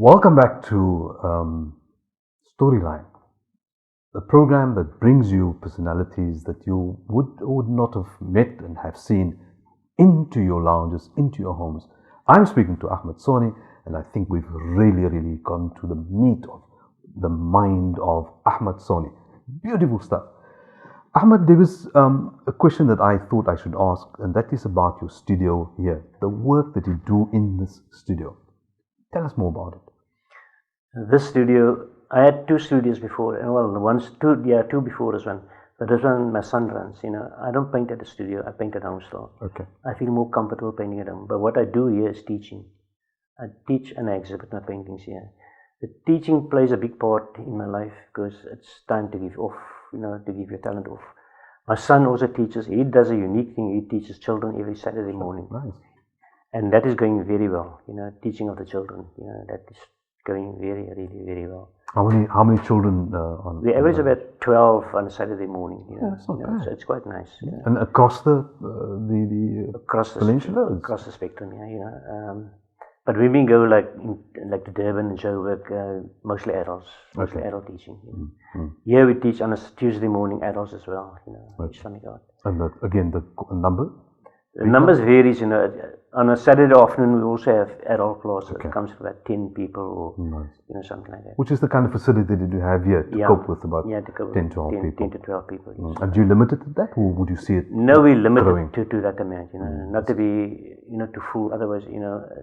Welcome back to Storyline, the program that brings you personalities that you would not have met and have seen into your lounges, into your homes. I'm speaking to Achmat Soni, and I think we've really gone to the meat of the mind of Achmat Soni. Beautiful stuff. Ahmed, there was a question that I thought I should ask, and that is about your studio here, the work that you do in this studio. Tell us more about it. This studio, I had two studios before, two before this one. But this one, my son runs. I don't paint at the studio. I paint at home still. Okay. I feel more comfortable painting at home. But what I do here is teaching. I teach and I exhibit my paintings here. The teaching plays a big part in my life because it's time to give off. To give your talent off. My son also teaches. He does a unique thing. He teaches children every Saturday morning. Nice. And that is going very well. Teaching of the children. That is going very well. How many children on? We average about 12 on a Saturday morning. That's not bad. So it's quite nice. And across the peninsula, across the spectrum. But when we go like to Durban and Joburg, mostly adults, mostly adult teaching. Here we teach on a Tuesday morning adults as well. Islamic art. And again, the number. The numbers varies, On a Saturday afternoon, we also have adult classes. It comes to about 10 people or, something like that. Which is the kind of facility that you have here to cope with about 10, 12 people. 10 to 12 people, yes. And do you limit it to that, or would you see it No, we limit growing? it to that amount, Not to be, too full. Otherwise,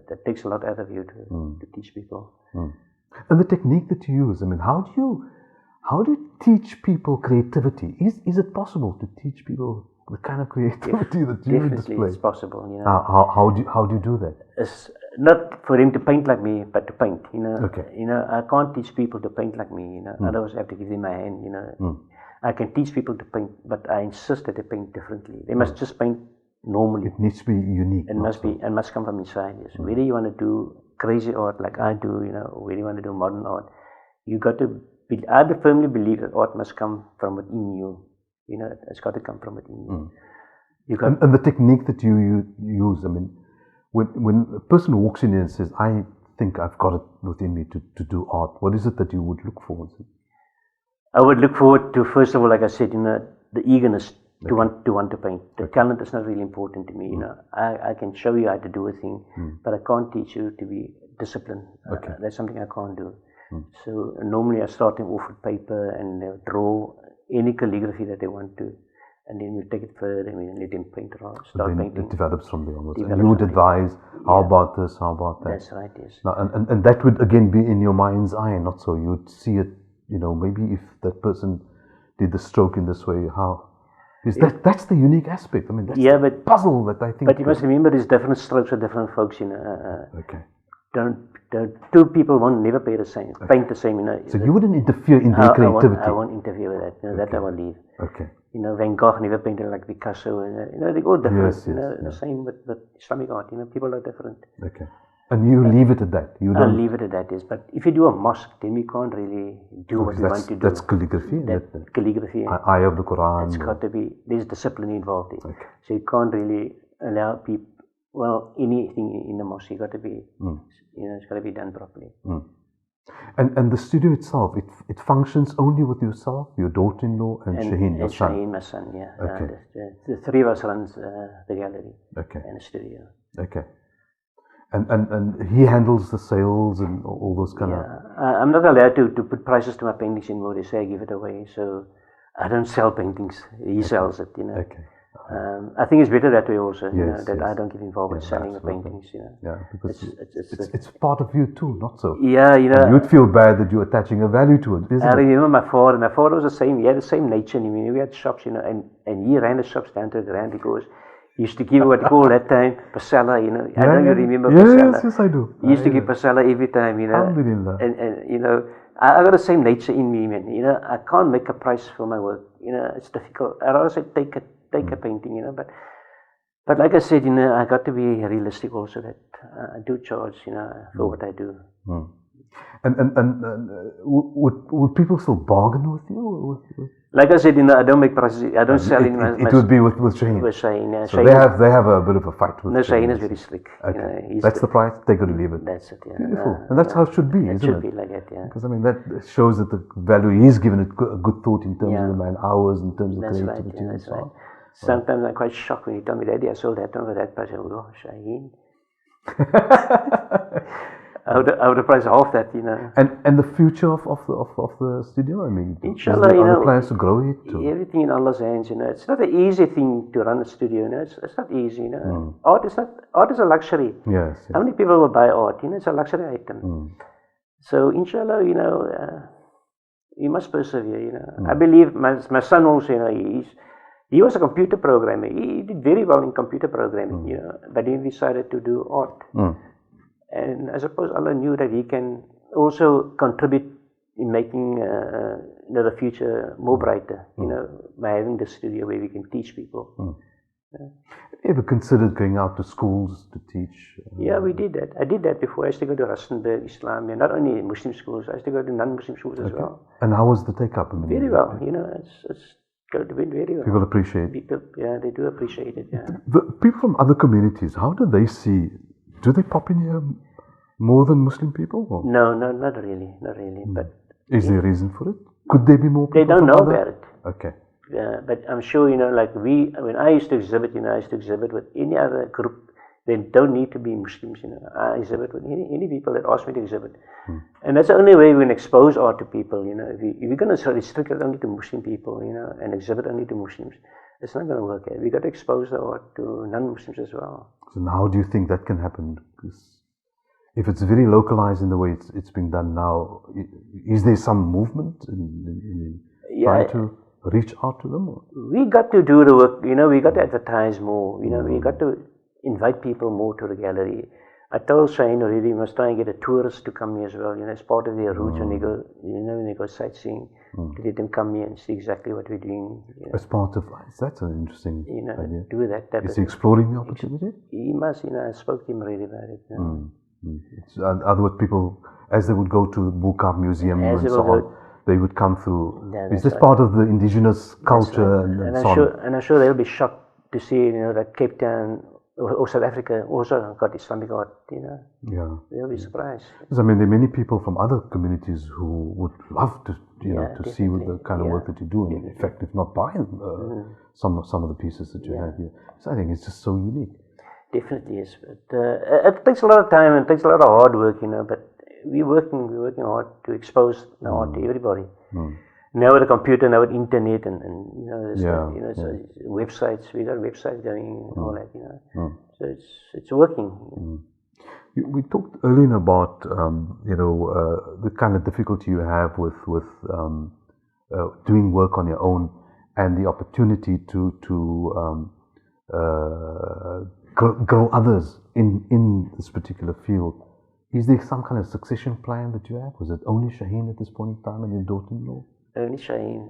that takes a lot out of you to teach people. And the technique that you use, how do you teach people creativity? Is it possible to teach people the kind of creativity that you display? Definitely, it's possible. How do you do that? It's not for them to paint like me, but to paint. Okay. I can't teach people to paint like me. Otherwise, I have to give them my hand. I can teach people to paint, but I insist that they paint differently. They must just paint normally. It needs to be unique. It must come from inside. Yes. Whether you want to do crazy art like I do, whether you want to do modern art, you got to. I firmly believe that art must come from within you. It's got to come from within you. And the technique that you use, when a person walks in here and says, I think I've got it within me to do art, what is it that you would look for? I would look forward to, first of all, like I said, the eagerness to want to paint. The talent is not really important to me. I can show you how to do a thing, but I can't teach you to be disciplined. That's something I can't do. So normally I start them off with paper and draw any calligraphy that they want to, and then we take it further and we let them paint or start painting. It develops from there onwards. And you would advise, how about this, how about that? That's right, yes. Now, and that would again be in your mind's eye, not so you'd see it, maybe if that person did the stroke in this way, how? That's the unique aspect. That's the puzzle that I think. But you must remember there's different strokes for different folks, Okay. Two people won't never paint the same. So you wouldn't interfere in their creativity? I won't interfere with that. That I will leave. Okay. Van Gogh never painted like Picasso. They're all different. The same with Islamic art. People are different. Okay. And you leave it at that? I'll leave it at that, yes. But if you do a mosque, then we can't really do what we want to do. That's calligraphy? Calligraphy. Eye of the Quran. It's got to be, there's discipline involved in. Okay. So you can't really allow people, anything in the mosque, you got to be, it's got to be done properly. And the studio itself, it functions only with yourself, your daughter-in-law, and Shaheen, your son? Shaheen, my son, yeah. Okay. The three of us runs the gallery and the studio. Okay. And he handles the sales and all those kind of... I'm not allowed to put prices to my paintings anymore. They say I give it away, so I don't sell paintings. He sells it, Okay. I think it's better that way also, that I don't get involved with selling the paintings, Yeah, because it's part of you too, not so. Yeah, And you'd feel bad that you're attaching a value to it, isn't it? I remember my father was the same. He had the same nature in him. We had shops, and he ran the shops down to the ground because he used to give what you call that time pasella, I don't remember pasella. Yes, I do. He used to give pasella every time, Alhamdulillah. And I got the same nature in me, man. I can't make a price for my work. It's difficult. I rather say take a painting, but like I said, I got to be realistic also that I do charge, for what I do. Would people still bargain with you? Like I said, I don't make prices. I don't sell in my. It would be with Shaheen. With Shaheen, yeah. So they have a bit of a fight with. No, Shaheen is very slick. Okay. That's the price. Take it or leave it. That's it. Yeah. Beautiful, and that's how it should be, isn't it? It should be like that, yeah. Because that shows that the value is given it a good thought in terms of the man hours, in terms of creativity, and so on. Sometimes I'm quite shocked when you tell me, Daddy, I sold that one for that price. I go, oh, Shaheen. I would have priced half that, And the future of the studio, I mean, Inshallah, are there plans to grow it? Everything in Allah's hands, It's not an easy thing to run a studio, It's not easy, Art is a luxury. Yes. How many people will buy art? It's a luxury item. So inshallah, you must persevere. I believe my son also, he was a computer programmer. He did very well in computer programming, but he decided to do art. And I suppose Allah knew that he can also contribute in making the future more brighter, by having the studio where we can teach people. Ever considered going out to schools to teach? Yeah, we did that. I did that before. I used to go to Rustenburg, Islam, not only Muslim schools, I used to go to non-Muslim schools as well. And how was the take-up? Very well, it's going to be very well. People appreciate it. People, they do appreciate it, The people from other communities, how do they see? Do they pop in here more than Muslim people? Or? No, not really. But is there a reason for it? Could there be more people? They don't know about it. Okay. But I'm sure, like when I used to exhibit, I used to exhibit with any other group. They don't need to be Muslims, I exhibit with any people that ask me to exhibit. And that's the only way we can expose art to people, If we're going to restrict it only to Muslim people, and exhibit only to Muslims, it's not going to work. We've got to expose the art to non-Muslims as well. So how do you think that can happen? Because if it's very localized in the way it's being done now, is there some movement in trying to reach out to them? Or? We got to do the work, we got to advertise more, we got to invite people more to the gallery. I told Shaheen already, we must try and get a tourist to come here as well, as part of their route when they go, when they go sightseeing, to let them come here and see exactly what we're doing. As part of, that's an interesting idea. Do that. Is he exploring the opportunity? He must, I spoke to him already about it. In other words, people, as they would go to Bukab Museum and so on, they would come through. Is this part of the indigenous culture and so on? And I'm sure they'll be shocked to see, that Cape Town or South Africa also got Islamic art, Yeah. They'll be surprised. Because, there are many people from other communities who would love to, to see the kind of work that you do, and in fact, if not buy some of the pieces that you have here. So I think it's just so unique. Definitely is, but it takes a lot of time and it takes a lot of hard work, but we're working hard to expose the art to everybody. Now with the computer, now with internet, and so websites. We got websites going and all that, So it's working. We talked earlier about the kind of difficulty you have with doing work on your own, and the opportunity to grow others in this particular field. Is there some kind of succession plan that you have? Was it only Shaheen at this point in time and your daughter-in-law? Only Shaheen.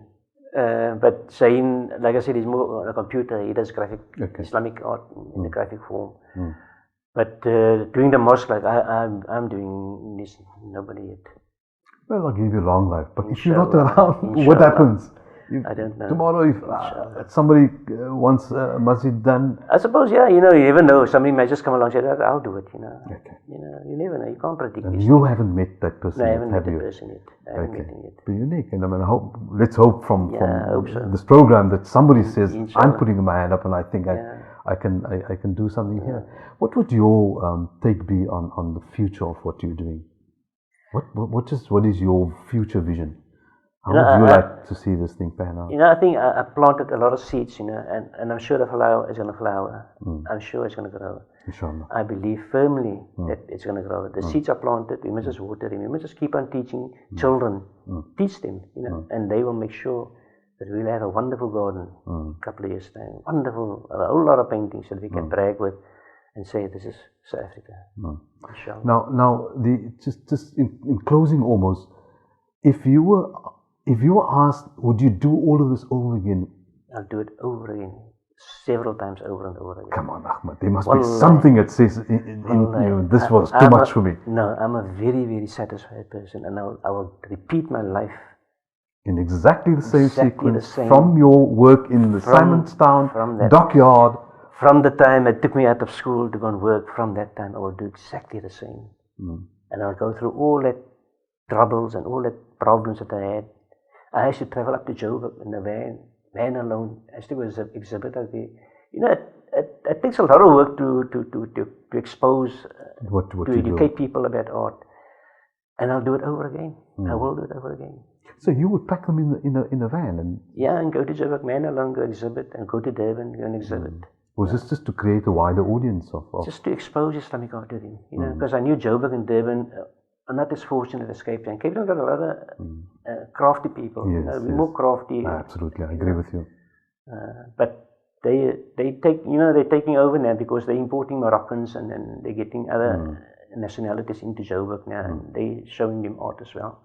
But Shaheen, like I said, is more on a computer. He does graphic, Islamic art in the graphic form. But doing the mosque, like I'm doing this, nobody yet. Well, I'll give you a long life. But if you're not around, what happens? I don't know. Tomorrow, if somebody wants a masjid done, I suppose, you never know. Somebody might just come along and say, I'll do it, Okay. You never know. You can't predict. And you haven't met that person yet, yet, I haven't met have you? that person yet. I haven't met him yet. But unique. And let's hope from hope so. this program that somebody says, Inshallah. I'm putting my hand up and I think I can do something here. What would your take be on the future of what you're doing? What is your future vision? How would you like to see this thing pan out? I think I planted a lot of seeds, and I'm sure the flower is going to flower. I'm sure it's going to grow. Inshallah. I believe firmly that it's going to grow. The seeds are planted. We must just water them. We must just keep on teaching children. Teach them, and they will make sure that we'll have a wonderful garden a couple of years' time. Wonderful, a whole lot of paintings that we can brag with and say, this is South Africa. Inshallah. Now, just in closing almost, if you were asked, would you do all of this over again? I'll do it over again. several times over and over again. Come on, Ahmad, there must be something that says in you, this was too much for me. No, I'm a very, very satisfied person, and I will repeat my life in exactly the same sequence from your work in the Simonstown dockyard. From the time it took me out of school to go and work, from that time I will do exactly the same. And I'll go through all that troubles and all that problems that I had. I used to travel up to Joburg in a van alone. I used to go as an exhibitor there. You know, it takes a lot of work to expose, to educate people about art. And I'll do it over again. I will do it over again. So you would pack them in a van and and go to Joburg, man alone, go exhibit, and go to Durban, go and exhibit. Was this just to create a wider audience of just to expose Islamic art to them, you know, because I knew Joburg and Durban are not as fortunate as Cape Town. Cape Town got a lot of crafty people. Yes, we're more crafty. Absolutely, I agree with you. But they're taking over now because they're importing Moroccans and they're getting other nationalities into Joburg now, and they're showing them art as well.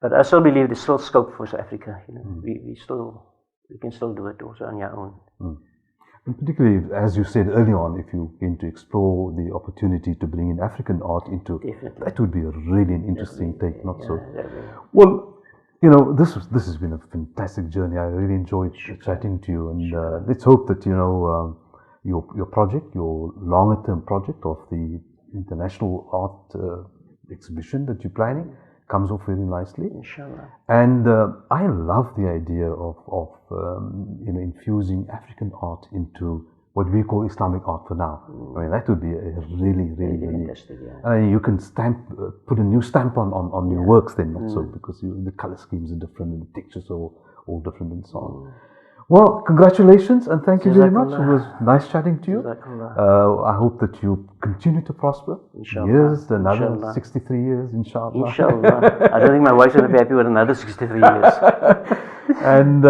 But I still believe there's still scope for South Africa. You know, we can still do it also on your own. And particularly, as you said early on, if you begin to explore the opportunity to bring in African art into, that would be a really interesting take, not so. Well, you know, this has been a fantastic journey. I really enjoyed chatting to you, and let's hope that, you know, your project, your longer term project of the international art exhibition that you're planning comes off very nicely. Inshallah. And I love the idea of you know, infusing African art into what we call Islamic art for now. I mean, that would be a really fantastic. Yeah. You can put a new stamp on your works then, not so, because the color schemes are different and the textures are all different and so on. Well, congratulations and thank you very much. It was nice chatting to you. I hope that you continue to prosper. Inshallah. Another 63 years, inshallah. Inshallah. I don't think my wife's going to be happy with another 63 years. And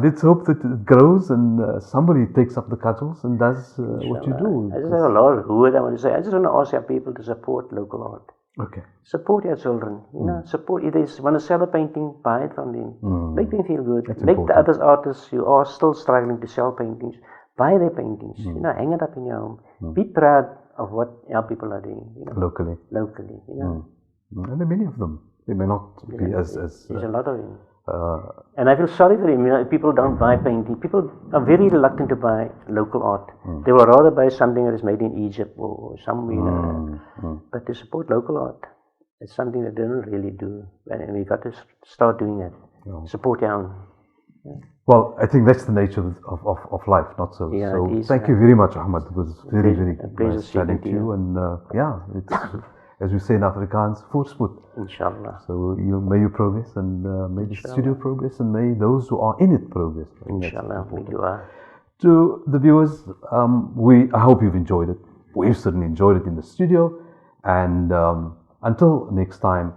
let's hope that it grows and somebody takes up the cudgels and does what you do. I just have a lot of words I want to say. I just want to ask our people to support local art. Okay. Support your children. You know, support. If they want to sell a painting, buy it from them. Make them feel good. That's Make important. the other artists who are still struggling to sell paintings, buy their paintings. You know, hang it up in your home. Be proud of what our people are doing. You know, locally. You know. And there are many of them. They may not be as there's a lot of them. And I feel sorry for them. You know, if people don't buy painting. People are very reluctant to buy local art. They will rather buy something that is made in Egypt or somewhere. You know. But to support local art, it's something that they don't really do, and we got to start doing that. Support your own. Well, I think that's the nature of life, not so. Yeah, so it is, thank you very much, Ahmad. It was very pleasure nice chatting to you. And it's as we say in Afrikaans, voorspoed. Inshallah. So may you progress, and may the studio progress, and may those who are in it progress. Inshallah. To the viewers, I hope you've enjoyed it. We've certainly enjoyed it in the studio, and until next time,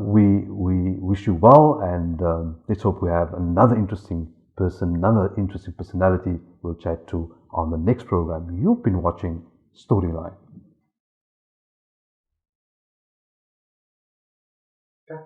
we wish you well, and let's hope we have another interesting person, another interesting personality we'll chat to on the next program. You've been watching Storyline. Okay.